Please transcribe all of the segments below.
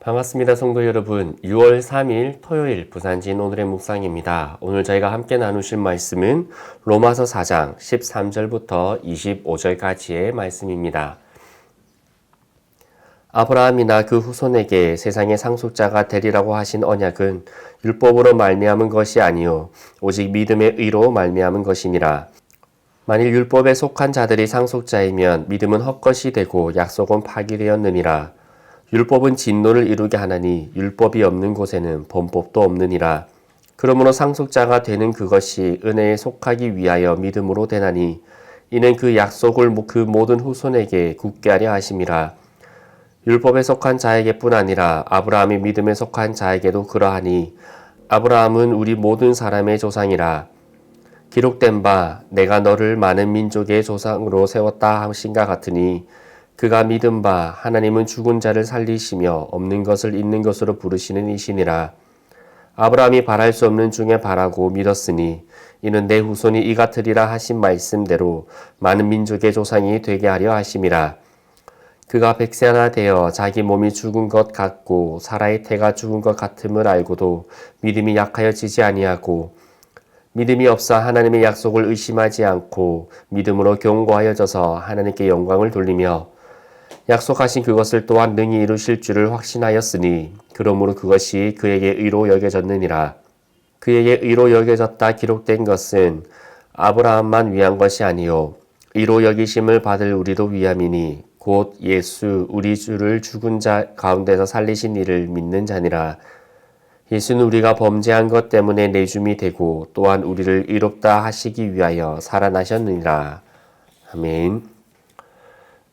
반갑습니다. 성도 여러분. 6월 3일 토요일 부산진 오늘의 묵상입니다. 오늘 저희가 함께 나누실 말씀은 로마서 4장 13절부터 25절까지의 말씀입니다. 아브라함이나 그 후손에게 세상의 상속자가 되리라고 하신 언약은 율법으로 말미암은 것이 아니요 오직 믿음의 의로 말미암은 것이니라. 만일 율법에 속한 자들이 상속자이면 믿음은 헛것이 되고 약속은 파기되었느니라. 율법은 진노를 이루게 하나니 율법이 없는 곳에는 범법도 없느니라. 그러므로 상속자가 되는 그것이 은혜에 속하기 위하여 믿음으로 되나니 이는 그 약속을 그 모든 후손에게 굳게 하려 하심이라. 율법에 속한 자에게뿐 아니라 아브라함이 믿음에 속한 자에게도 그러하니 아브라함은 우리 모든 사람의 조상이라. 기록된 바 내가 너를 많은 민족의 조상으로 세웠다 하신가 같으니 그가 믿은 바 하나님은 죽은 자를 살리시며 없는 것을 있는 것으로 부르시는 이시니라. 아브라함이 바랄 수 없는 중에 바라고 믿었으니 이는 내 후손이 이 같으리라 하신 말씀대로 많은 민족의 조상이 되게 하려 하심이라. 그가 100세 하나 되어 자기 몸이 죽은 것 같고 사라의 태가 죽은 것 같음을 알고도 믿음이 약하여 지지 아니하고 믿음이 없어 하나님의 약속을 의심하지 않고 믿음으로 견고하여져서 하나님께 영광을 돌리며 약속하신 그것을 또한 능히 이루실 줄을 확신하였으니 그러므로 그것이 그에게 의로 여겨졌느니라. 그에게 의로 여겨졌다 기록된 것은 아브라함만 위한 것이 아니요 의로 여기심을 받을 우리도 위함이니 곧 예수 우리 주를 죽은 자 가운데서 살리신 이를 믿는 자니라. 예수는 우리가 범죄한 것 때문에 내줌이 되고 또한 우리를 의롭다 하시기 위하여 살아나셨느니라. 아멘.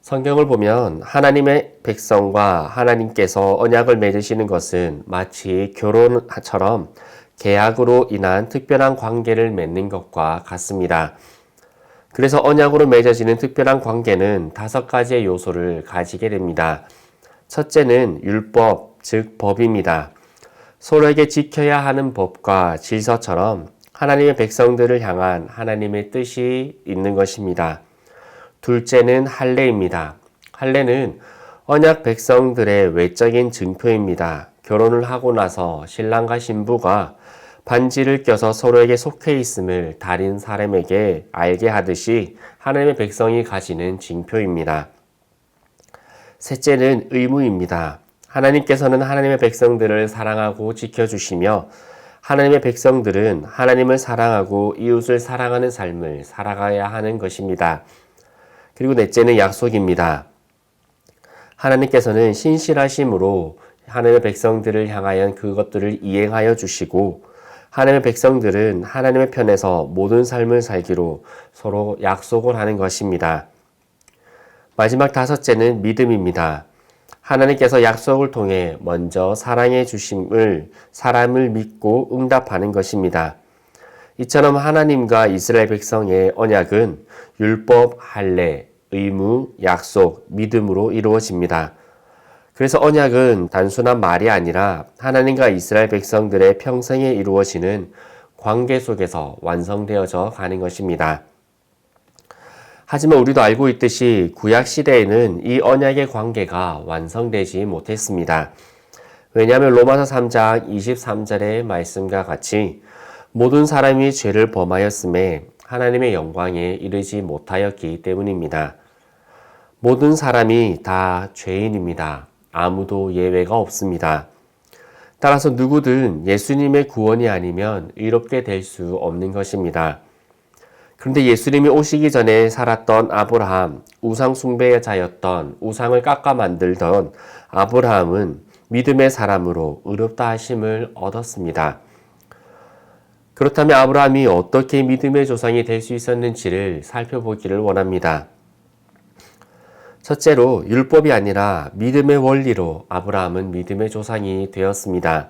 성경을 보면 하나님의 백성과 하나님께서 언약을 맺으시는 것은 마치 결혼처럼 계약으로 인한 특별한 관계를 맺는 것과 같습니다. 그래서 언약으로 맺어지는 특별한 관계는 5가지의 요소를 가지게 됩니다. 첫째는 율법, 즉 법입니다. 서로에게 지켜야 하는 법과 질서처럼 하나님의 백성들을 향한 하나님의 뜻이 있는 것입니다. 둘째는 할례입니다. 할례는 언약 백성들의 외적인 증표입니다. 결혼을 하고 나서 신랑과 신부가 반지를 껴서 서로에게 속해 있음을 다른 사람에게 알게 하듯이 하나님의 백성이 가지는 징표입니다. 셋째는 의무입니다. 하나님께서는 하나님의 백성들을 사랑하고 지켜주시며 하나님의 백성들은 하나님을 사랑하고 이웃을 사랑하는 삶을 살아가야 하는 것입니다. 그리고 넷째는 약속입니다. 하나님께서는 신실하심으로 하나님의 백성들을 향하여 그것들을 이행하여 주시고 하나님의 백성들은 하나님의 편에서 모든 삶을 살기로 서로 약속을 하는 것입니다. 마지막 5째는 믿음입니다. 하나님께서 약속을 통해 먼저 사랑해 주심을 사람을 믿고 응답하는 것입니다. 이처럼 하나님과 이스라엘 백성의 언약은 율법, 할례, 의무, 약속, 믿음으로 이루어집니다. 그래서 언약은 단순한 말이 아니라 하나님과 이스라엘 백성들의 평생에 이루어지는 관계 속에서 완성되어져 가는 것입니다. 하지만 우리도 알고 있듯이 구약 시대에는 이 언약의 관계가 완성되지 못했습니다. 왜냐하면 로마서 3장 23절의 말씀과 같이 모든 사람이 죄를 범하였음에 하나님의 영광에 이르지 못하였기 때문입니다. 모든 사람이 다 죄인입니다. 아무도 예외가 없습니다. 따라서 누구든 예수님의 구원이 아니면 의롭게 될 수 없는 것입니다. 그런데 예수님이 오시기 전에 살았던 아브라함, 우상 숭배자였던 우상을 깎아 만들던 아브라함은 믿음의 사람으로 의롭다 하심을 얻었습니다. 그렇다면 아브라함이 어떻게 믿음의 조상이 될 수 있었는지를 살펴보기를 원합니다. 첫째로 율법이 아니라 믿음의 원리로 아브라함은 믿음의 조상이 되었습니다.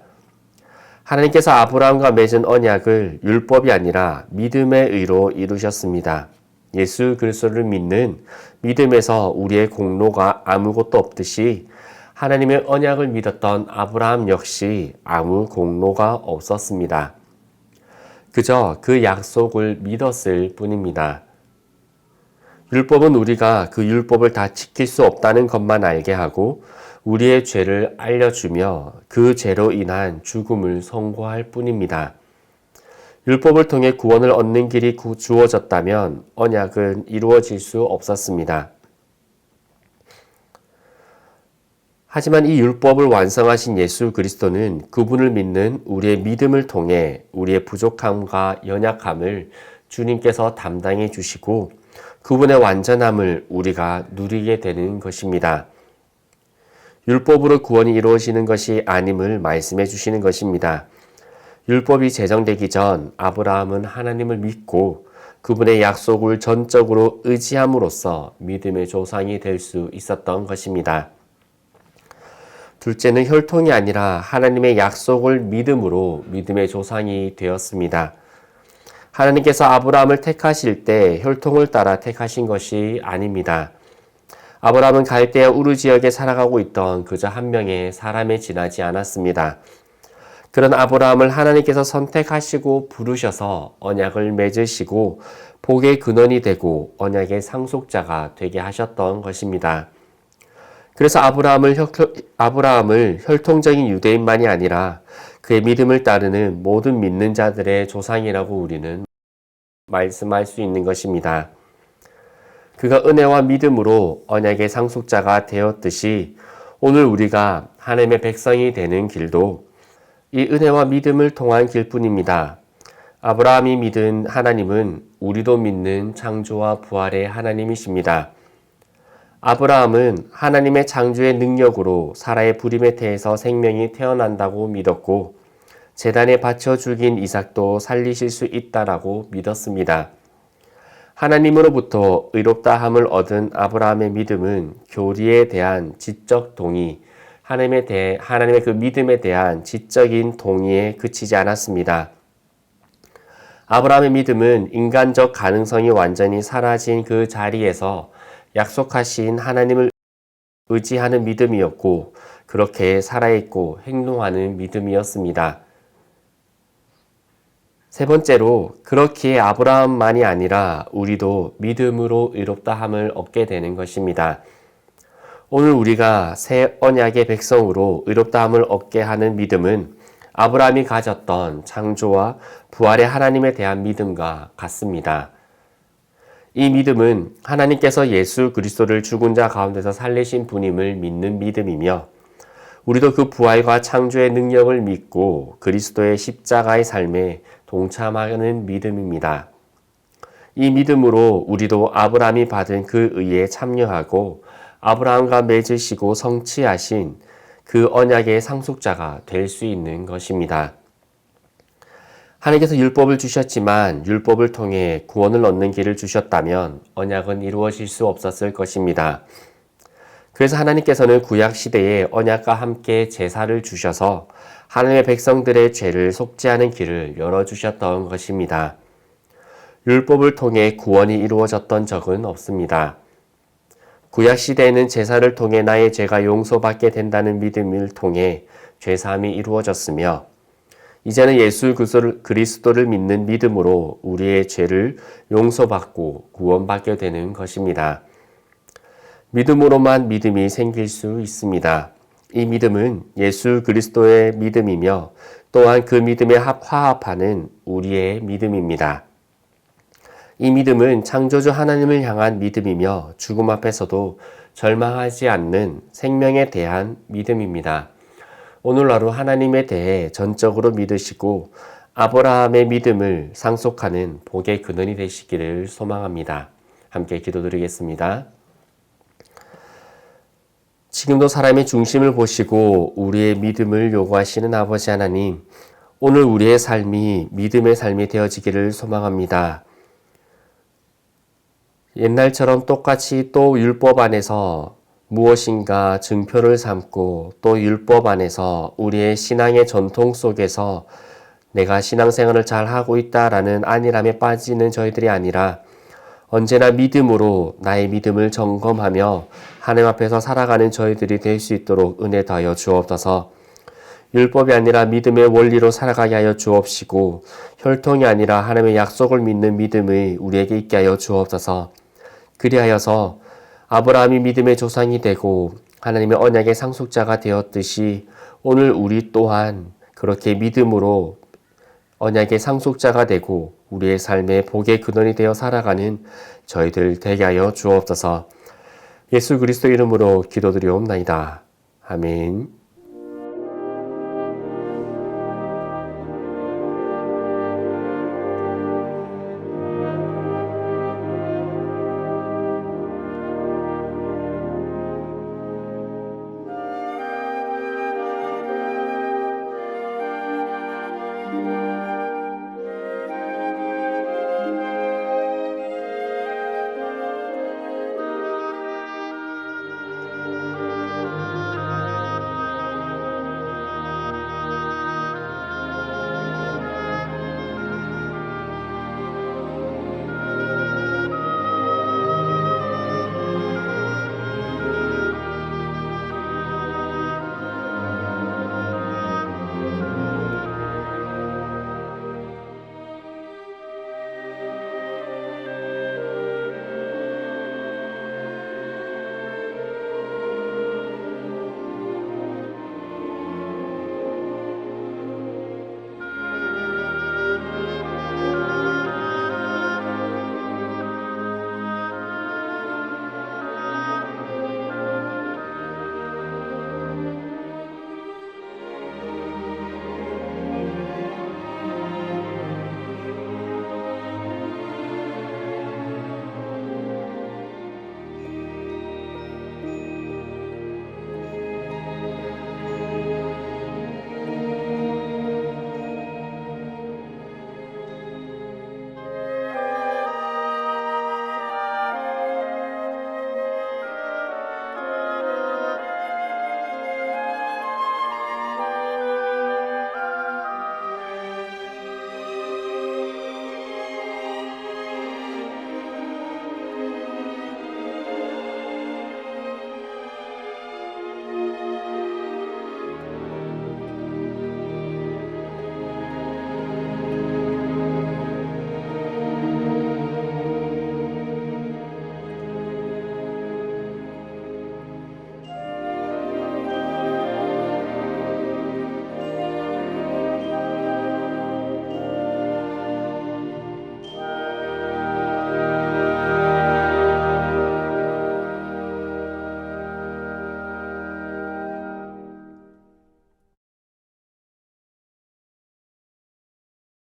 하나님께서 아브라함과 맺은 언약을 율법이 아니라 믿음의 의로 이루셨습니다. 예수 그리스도를 믿는 믿음에서 우리의 공로가 아무것도 없듯이 하나님의 언약을 믿었던 아브라함 역시 아무 공로가 없었습니다. 그저 그 약속을 믿었을 뿐입니다. 율법은 우리가 그 율법을 다 지킬 수 없다는 것만 알게 하고 우리의 죄를 알려주며 그 죄로 인한 죽음을 선고할 뿐입니다. 율법을 통해 구원을 얻는 길이 주어졌다면 언약은 이루어질 수 없었습니다. 하지만 이 율법을 완성하신 예수 그리스도는 그분을 믿는 우리의 믿음을 통해 우리의 부족함과 연약함을 주님께서 담당해 주시고 그분의 완전함을 우리가 누리게 되는 것입니다. 율법으로 구원이 이루어지는 것이 아님을 말씀해 주시는 것입니다. 율법이 제정되기 전 아브라함은 하나님을 믿고 그분의 약속을 전적으로 의지함으로써 믿음의 조상이 될 수 있었던 것입니다. 둘째는 혈통이 아니라 하나님의 약속을 믿음으로 믿음의 조상이 되었습니다. 하나님께서 아브라함을 택하실 때 혈통을 따라 택하신 것이 아닙니다. 아브라함은 갈대아 우르 지역에 살아가고 있던 그저 한 명의 사람에 지나지 않았습니다. 그런 아브라함을 하나님께서 선택하시고 부르셔서 언약을 맺으시고 복의 근원이 되고 언약의 상속자가 되게 하셨던 것입니다. 그래서 아브라함을 혈통적인 유대인만이 아니라 그의 믿음을 따르는 모든 믿는 자들의 조상이라고 우리는 말씀할 수 있는 것입니다. 그가 은혜와 믿음으로 언약의 상속자가 되었듯이 오늘 우리가 하나님의 백성이 되는 길도 이 은혜와 믿음을 통한 길뿐입니다. 아브라함이 믿은 하나님은 우리도 믿는 창조와 부활의 하나님이십니다. 아브라함은 하나님의 창조의 능력으로 사라의 부림의 태에서 생명이 태어난다고 믿었고 제단에 바쳐 죽인 이삭도 살리실 수 있다라고 믿었습니다. 하나님으로부터 의롭다함을 얻은 아브라함의 믿음은 교리에 대한 지적 동의, 하나님의 그 믿음에 대한 지적인 동의에 그치지 않았습니다. 아브라함의 믿음은 인간적 가능성이 완전히 사라진 그 자리에서 약속하신 하나님을 의지하는 믿음이었고 그렇게 살아있고 행동하는 믿음이었습니다. 세 번째로 그렇기에 아브라함만이 아니라 우리도 믿음으로 의롭다함을 얻게 되는 것입니다. 오늘 우리가 새 언약의 백성으로 의롭다함을 얻게 하는 믿음은 아브라함이 가졌던 창조와 부활의 하나님에 대한 믿음과 같습니다. 이 믿음은 하나님께서 예수 그리스도를 죽은 자 가운데서 살리신 분임을 믿는 믿음이며 우리도 그 부활과 창조의 능력을 믿고 그리스도의 십자가의 삶에 동참하는 믿음입니다. 이 믿음으로 우리도 아브라함이 받은 그 의에 참여하고 아브라함과 맺으시고 성취하신 그 언약의 상속자가 될 수 있는 것입니다. 하나님께서 율법을 주셨지만 율법을 통해 구원을 얻는 길을 주셨다면 언약은 이루어질 수 없었을 것입니다. 그래서 하나님께서는 구약 시대에 언약과 함께 제사를 주셔서 하나님의 백성들의 죄를 속죄하는 길을 열어주셨던 것입니다. 율법을 통해 구원이 이루어졌던 적은 없습니다. 구약 시대에는 제사를 통해 나의 죄가 용서받게 된다는 믿음을 통해 죄사함이 이루어졌으며 이제는 예수 그리스도를 믿는 믿음으로 우리의 죄를 용서받고 구원받게 되는 것입니다. 믿음으로만 믿음이 생길 수 있습니다. 이 믿음은 예수 그리스도의 믿음이며 또한 그 믿음에 화합하는 우리의 믿음입니다. 이 믿음은 창조주 하나님을 향한 믿음이며 죽음 앞에서도 절망하지 않는 생명에 대한 믿음입니다. 오늘 하루 하나님에 대해 전적으로 믿으시고 아브라함의 믿음을 상속하는 복의 근원이 되시기를 소망합니다. 함께 기도드리겠습니다. 지금도 사람의 중심을 보시고 우리의 믿음을 요구하시는 아버지 하나님, 오늘 우리의 삶이 믿음의 삶이 되어지기를 소망합니다. 옛날처럼 똑같이 또 율법 안에서 무엇인가 증표를 삼고 또 율법 안에서 우리의 신앙의 전통 속에서 내가 신앙생활을 잘 하고 있다라는 안일함에 빠지는 저희들이 아니라 언제나 믿음으로 나의 믿음을 점검하며 하나님 앞에서 살아가는 저희들이 될 수 있도록 은혜 더하여 주옵소서. 율법이 아니라 믿음의 원리로 살아가게 하여 주옵시고 혈통이 아니라 하나님의 약속을 믿는 믿음이 우리에게 있게 하여 주옵소서. 그리하여서 아브라함이 믿음의 조상이 되고 하나님의 언약의 상속자가 되었듯이 오늘 우리 또한 그렇게 믿음으로 언약의 상속자가 되고 우리의 삶의 복의 근원이 되어 살아가는 저희들 되게 하여 주옵소서. 예수 그리스도 이름으로 기도드리옵나이다. 아멘.